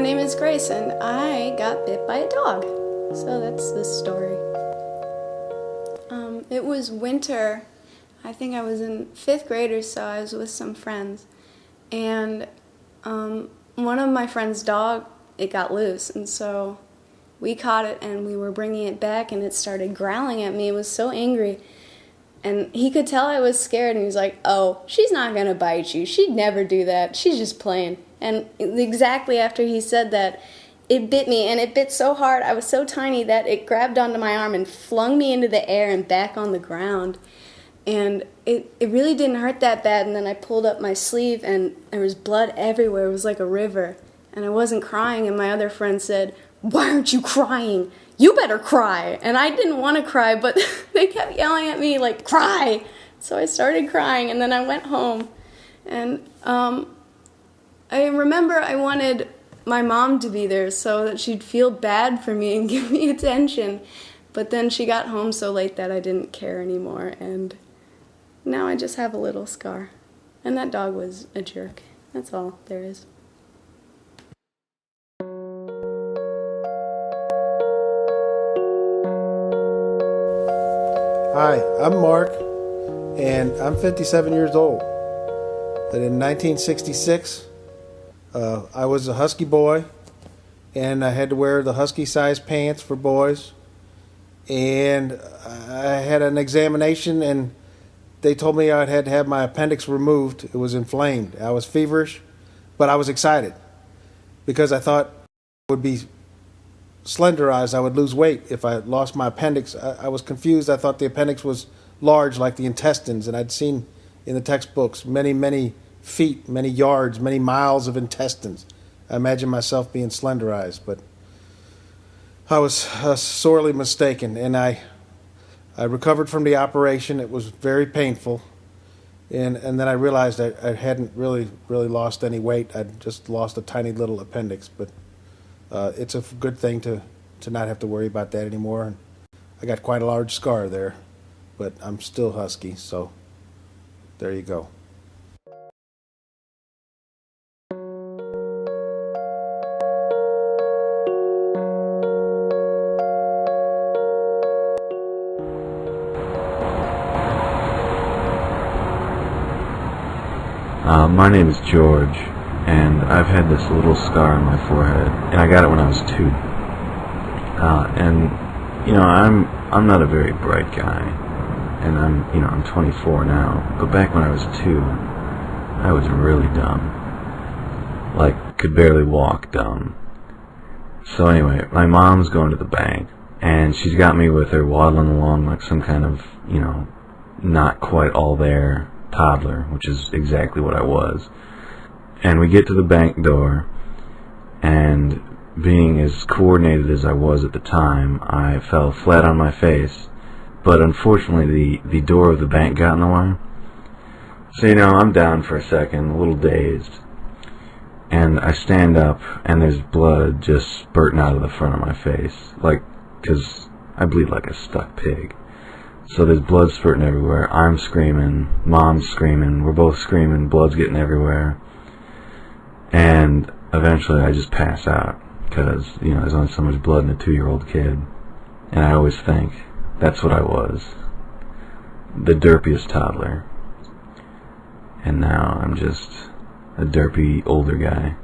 my name is Grace, and I got bit by a dog. So that's this story. It was winter. I think I was in 5th grade or so. I was with some friends, and one of my friend's dog, it got loose, and so we caught it and we were bringing it back, and it started growling at me. It was so angry, and he could tell I was scared, and he was like, "Oh, she's not gonna bite you. She'd never do that. She's just playing." And exactly after he said that, it bit me, and it bit so hard. I was so tiny that it grabbed onto my arm and flung me into the air and back on the ground. And it really didn't hurt that bad, and then I pulled up my sleeve, and there was blood everywhere. It was like a river. And I wasn't crying, and my other friend said, "Why aren't you crying? You better cry." And I didn't want to cry, but they kept yelling at me, like, "Cry!" So I started crying, and then I went home. And I remember I wanted my mom to be there so that she'd feel bad for me and give me attention. But then she got home so late that I didn't care anymore, and now I just have a little scar. And that dog was a jerk. That's all there is. Hi, I'm Mark, and I'm 57 years old. And in 1966, I was a husky boy, and I had to wear the husky size pants for boys. And I had an examination, and they told me I had to have my appendix removed. It was inflamed. I was feverish, but I was excited because I thought I would be slenderized. I would lose weight if I lost my appendix. I was confused. I thought the appendix was large like the intestines, and I'd seen in the textbooks many feet, many yards, many miles of intestines. I imagined myself being slenderized, but I was sorely mistaken, and I recovered from the operation. It was very painful, and then I realized I hadn't really lost any weight. I'd just lost a tiny little appendix, but it's a good thing to not have to worry about that anymore. And I got quite a large scar there, but I'm still husky, so there you go. My name is George, and I've had this little scar on my forehead, and I got it when I was 2. And you know, I'm not a very bright guy, and I'm 24 now. But back when I was 2, I was really dumb, like could barely walk dumb. So anyway, my mom's going to the bank, and she's got me with her waddling along like some kind of not quite all there toddler, which is exactly what I was. And we get to the bank door, and being as coordinated as I was at the time, I fell flat on my face. But unfortunately, the door of the bank got in the way. So I'm down for a second, a little dazed, and I stand up, and there's blood just spurting out of the front of my face, like, 'cause I bleed like a stuck pig. So there's blood spurting everywhere. I'm screaming, Mom's screaming, we're both screaming, blood's getting everywhere. And eventually I just pass out, because, there's only so much blood in a 2-year-old kid. And I always think, that's what I was. The derpiest toddler. And now I'm just a derpy older guy.